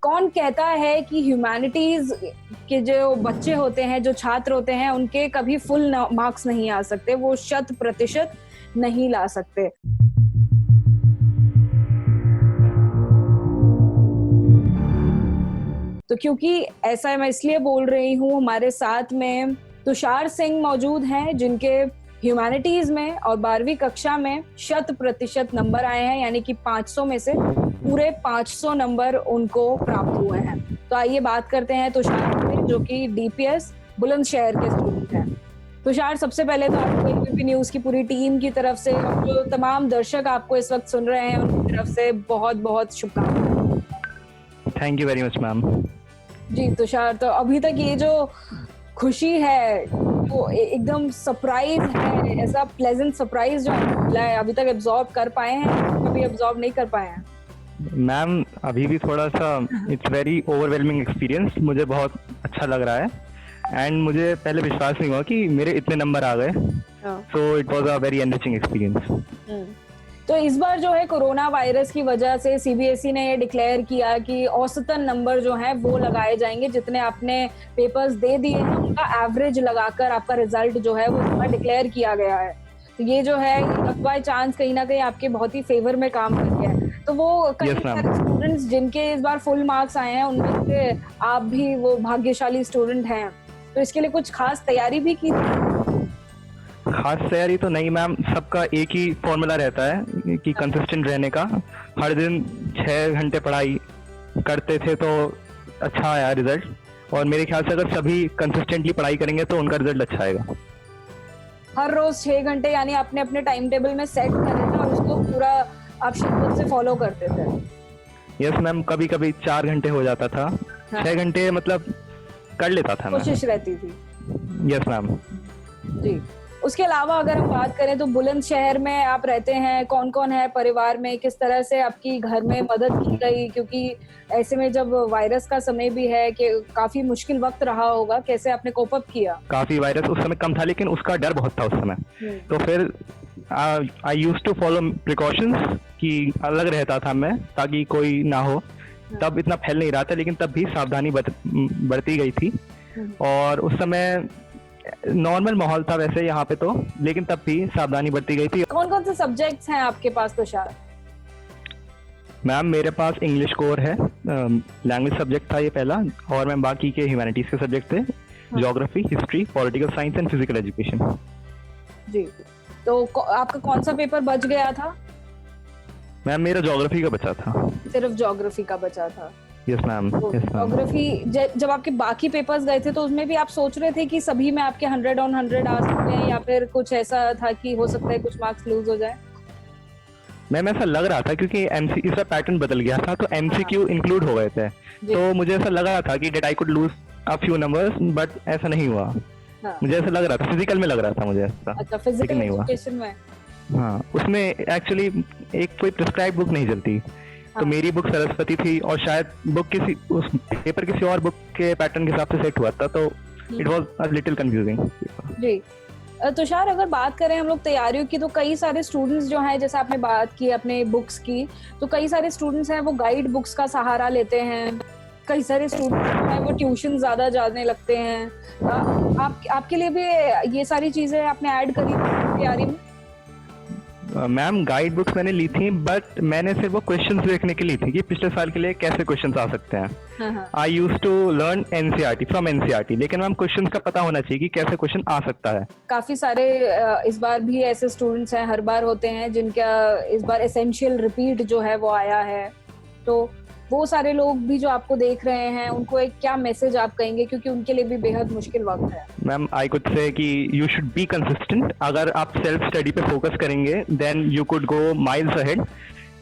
कौन कहता है कि ह्यूमैनिटीज के जो बच्चे होते हैं, जो छात्र होते हैं, उनके कभी फुल मार्क्स नहीं आ सकते, वो 100% नहीं ला सकते। तो क्योंकि ऐसा मैं इसलिए बोल रही हूँ, हमारे साथ में तुषार सिंह मौजूद हैं जिनके ह्यूमैनिटीज में और 12वीं कक्षा में 100% नंबर आए हैं, यानी कि 500 में से पूरे 500 नंबर उनको प्राप्त हुए हैं। तो आइए बात करते हैं तुषार से, जो कि डीपीएस बुलंदशहर के स्टूडेंट हैं। तुषार, सबसे पहले तो आपको एबीपी न्यूज की पूरी टीम की तरफ से, जो तमाम दर्शक आपको इस वक्त सुन रहे हैं, उनकी तरफ से बहुत बहुत शुभकामनाएं। Thank you very much ma'am. जी तुषार, तो अभी तक ये जो खुशी है वो एकदम सरप्राइज है, ऐसा प्लेजेंट सरप्राइज जो मिला है, अभी तक एब्जॉर्ब कर पाए हैं, कभी एब्जॉर्ब नहीं कर पाए हैं? मैम अभी भी थोड़ा सा इट्स वेरी ओवरवेलमिंग एक्सपीरियंस, मुझे बहुत अच्छा लग रहा है एंड मुझे पहले विश्वास नहीं हुआ कि मेरे इतने नंबर आ गए। So it was a very enriching experience. तो इस बार जो है कोरोना वायरस की वजह से सीबीएसई ने ये डिक्लेयर किया कि औसतन नंबर जो है वो लगाए जाएंगे, जितने आपने पेपर्स दे दिए हैं उनका एवरेज लगाकर आपका रिजल्ट जो है वो डिक्लेयर किया गया है। तो ये जो है बाय चांस कहीं ना कहीं आपके बहुत ही फेवर में काम कर गया है। तो वो कई सारे स्टूडेंट्स जिनके इस बार फुल मार्क्स आए हैं, उनमें से आप भी वो भाग्यशाली स्टूडेंट हैं। तो इसके लिए कुछ खास तैयारी भी की थी? खास तैयारी तो नहीं मैम, सबका एक ही फॉर्मूला रहता है कि कंसिस्टेंट रहने का। हर दिन 6 घंटे पढ़ाई करते थे तो अच्छा आया रिजल्ट, और मेरे ख्याल से अगर सभी कंसिस्टेंटली पढ़ाई करेंगे तो उनका रिजल्ट अच्छा आएगा। हर रोज 6 घंटे यानी आपने अपने टाइम टेबल में सेट करे थे और उसको पूरा आप शिद्दत से फॉलो करते थे? यस मैम, कभी कभी 4 घंटे हो जाता था। 6 घंटे मतलब कर लेता था, कोशिश रहती थी। Yes ma'am. जी, उसके अलावा अगर हम बात करें तो बुलंदशहर में आप रहते हैं, कौन कौन है परिवार में, किस तरह से आपकी घर में मदद की गई? क्योंकि ऐसे में जब वायरस का समय भी है कि काफी मुश्किल वक्त रहा होगा, कैसे आपने कोप अप किया? काफी वायरस उस समय कम था, लेकिन उसका डर बहुत था उस समय। तो फिर I used to follow precautions, कि अलग रहता था मैं ताकि कोई ना हो। तब इतना फैल नहीं रहा था, लेकिन तब भी सावधानी बरती गई थी। और उस समय नॉर्मल माहौल था वैसे यहाँ पे तो, लेकिन तब भी सावधानी बरती गई थी। कौन कौन से सब्जेक्ट्स हैं आपके पास तुषार? मैम मेरे पास इंग्लिश कोर है, लैंग्वेज सब्जेक्ट था ये पहला, और मैम बाकी के ह्यूमैनिटीज के सब्जेक्ट थे, geography, history, political science and physical education. जी, तो आपका कौन सा पेपर बच गया था? मैम मेरा ज्योग्राफी का बचा था। सिर्फ ज्योग्राफी का बचा था? Yes ma'am. ज्योग्राफी जब आपके बाकी पेपर्स गए थे तो उसमें भी आप सोच रहे थे कि सभी में आपके 100 on 100 आ सकते हैं, या फिर कुछ ऐसा था कि हो सकता है कुछ मार्क्स लूज हो जाए? मैम ऐसा लग रहा था क्योंकि इसका पैटर्न बदल गया था, तो एमसीक्यू इंक्लूड हो गए थे, तो मुझे ऐसा लग रहा था कि that I could lose a few numbers, but ऐसा नहीं हुआ। मुझे ऐसा लग रहा था, फिजिकल में लग रहा था मुझे ऐसा। अच्छा, फिजिकल एजुकेशन में? हाँ, उसमें एक्चुअली एक कोई प्रिस्क्राइब बुक नहीं चलती। तो मेरी बुक सरस्वती थी, और शायद बुक उस पेपर किसी और बुक के पैटर्न के हिसाब से सेट हुआ था, तो it was a little confusing. जी तुषार, अगर बात करें हम लोग तैयारियों की, तो कई सारे स्टूडेंट्स जो हैं, जैसे आपने बात की अपने बुक्स की, तो कई सारे स्टूडेंट्स हैं वो गाइड बुक्स का सहारा लेते हैं, कई सारे स्टूडेंट्स जो हैं वो ट्यूशन ज्यादा जाने लगते हैं। आपके लिए भी ये सारी चीजें आपने ऐड करी तैयारी में? मैम गाइड बुक्स मैंने ली थी, बट मैंने सिर्फ वो क्वेश्चंस देखने के लिए थी कि पिछले साल के लिए कैसे क्वेश्चंस आ सकते हैं। I used to learn NCERT from NCERT, लेकिन मैम क्वेश्चंस का पता होना चाहिए कि कैसे क्वेश्चन आ सकता है। काफी सारे इस बार भी ऐसे स्टूडेंट्स हैं, हर बार होते हैं जिनका इस बार एसेंशियल रिपीट जो है वो आया है, तो वो सारे लोग भी जो आपको देख रहे हैं, उनको एक क्या मैसेज आप कहेंगे, क्योंकि उनके लिए भी बेहद मुश्किल वक्त है? मैम आई कुड से कि यू शुड बी कंसिस्टेंट। अगर आप सेल्फ स्टडी पे फोकस करेंगे then you could go miles ahead,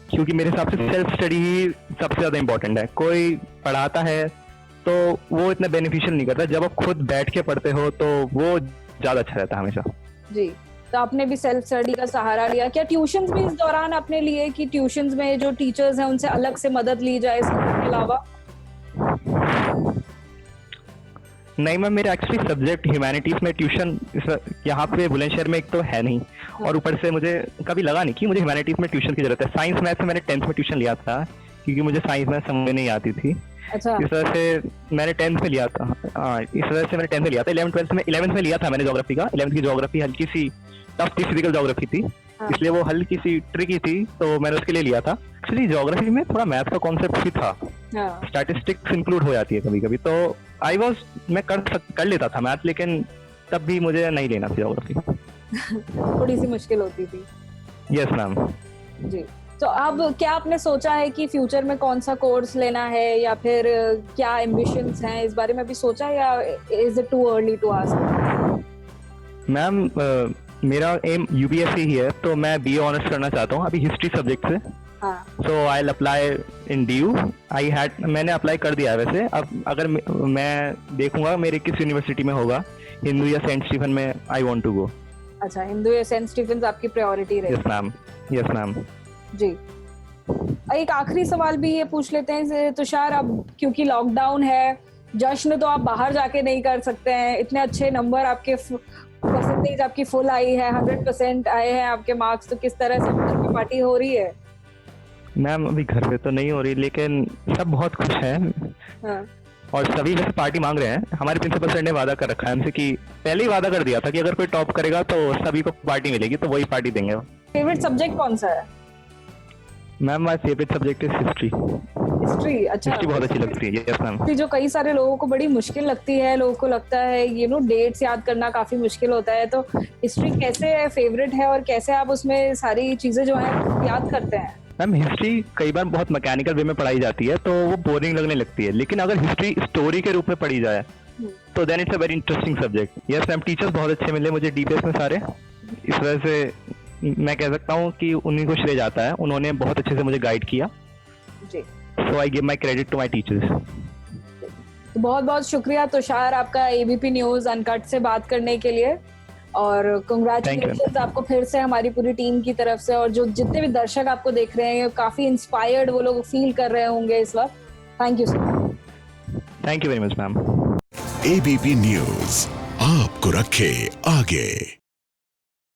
क्योंकि मेरे हिसाब से सेल्फ स्टडी ही सबसे ज्यादा इंपॉर्टेंट है। कोई पढ़ाता है तो वो इतना बेनिफिशियल नहीं करता, जब आप खुद बैठ के पढ़ते हो तो वो ज्यादा अच्छा रहता है हमेशा। जी, तो आपने भी सेल्फ स्टडी का सहारा लिया। क्या ट्यूशंस भी इस दौरान आपने लिए कि ट्यूशंस में जो टीचर्स हैं उनसे अलग से मदद ली जाए इसके अलावा? नहीं मैम, मेरे एक्चुअली सब्जेक्ट ह्यूमैनिटीज में ट्यूशन यहाँ पे बुलंदशहर में एक तो है नहीं, और ऊपर से मुझे कभी लगा नहीं कि मुझे ह्यूमैनिटीज में ट्यूशन की जरूरत है। साइंस मैथ में मैंने 10th में ट्यूशन लिया था, क्योंकि मुझे साइंस में समझ नहीं आती थी। अच्छा। इस वजह से मैंने 10th में लिया था। इस वजह से मैंने 10th में लिया था। 11th में लिया था मैंने ज्योग्राफी का। 11th की ज्योग्राफी हल्की सी टफ थी, फिजिकल ज्योग्राफी थी, हाँ। इसलिए वो हल्की सी ट्रिकी थी, तो मैंने उसके लिए लिया था। एक्चुअली ज्योग्राफी में थोड़ा मैथ का कॉन्सेप्ट भी था, स्टैटिस्टिक्स इंक्लूड हो जाती है कभी कभी, तो मैं कर लेता था मैथ, लेकिन तब भी मुझे नहीं लेना था ज्योग्राफी। थोड़ी सी मुश्किल होती थी। Yes ma'am. जी, तो अब क्या आपने सोचा है कि फ्यूचर में कौन सा कोर्स लेना है, या फिर क्या एम्बिशंस हैं, इस बारे में अभी सोचा है, या is it too early to ask? Ma'am मेरा एम यूपीएससी ही है, तो मैं बीए ऑनर्स करना चाहता हूँ अभी हिस्ट्री सब्जेक्ट से। So I will apply in DU. मैंने अप्लाई कर दिया है वैसे। अब अगर मैं देखूंगा मेरे किस यूनिवर्सिटी में होगा, हिंदू या सेंट स्टीफन में आई वांट टू गो। अच्छा, हिंदू या सेंट स्टीफन आपकी प्रायोरिटी रहेगी? Yes ma'am. Yes ma'am. जी, एक आखिरी सवाल भी ये पूछ लेते हैं तुषार, अब क्योंकि लॉकडाउन है, जश्न तो आप बाहर जाके नहीं कर सकते हैं, इतने अच्छे नंबर आपके परसेंटेज आपकी फुल आई है, 100% आए हैं आपके मार्क्स, तो किस तरह से घर पे पार्टी हो रही है? मैम अभी घर पे तो नहीं हो रही, लेकिन सब बहुत खुश हैं। हाँ। और सभी वैसे पार्टी मांग रहे हैं। हमारे प्रिंसिपल सर ने वादा कर रखा है हमसे कि पहले ही वादा कर दिया था कि अगर कोई टॉप करेगा तो सभी को पार्टी मिलेगी, तो वही पार्टी देंगे। फेवरेट सब्जेक्ट कौन सा है? Ma'am my favourite subject is history. History? अच्छा, हिस्ट्री बहुत अच्छी लगती है। Yes ma'am. जो कई सारे लोगों को बड़ी मुश्किल लगती है, लोगों को लगता है डेट्स याद करना काफी मुश्किल होता है, तो हिस्ट्री कैसे फेवरेट है और कैसे आप उसमें सारी चीजें जो है याद करते हैं? मैम हिस्ट्री कई बार बहुत मैकेनिकल वे में पढ़ाई जाती है, तो वो बोरिंग लगने लगती है, लेकिन अगर हिस्ट्री स्टोरी के रूप में पढ़ी जाए तो then it's a very interesting subject. Yes ma'am, teachers बहुत अच्छे मिले मुझे डीपीएस में सारे, इस वजह से मैं कह सकता हूँ कि उन्हीं को श्रेय जाता है, उन्होंने बहुत अच्छे से मुझे गाइड किया। So I give my credit to my teachers. तो बहुत बहुत शुक्रिया तुषार आपका एबीपी न्यूज अनकट से बात करने के लिए, और कांग्रेचुलेशंस आपको फिर से हमारी पूरी टीम की तरफ से, और जो जितने भी दर्शक आपको देख रहे हैं काफी इंस्पायर्ड वो लोग फील कर रहे होंगे इस वक्त। Thank you so much. Thank you very much ma'am. ABP news आपको रखे आगे।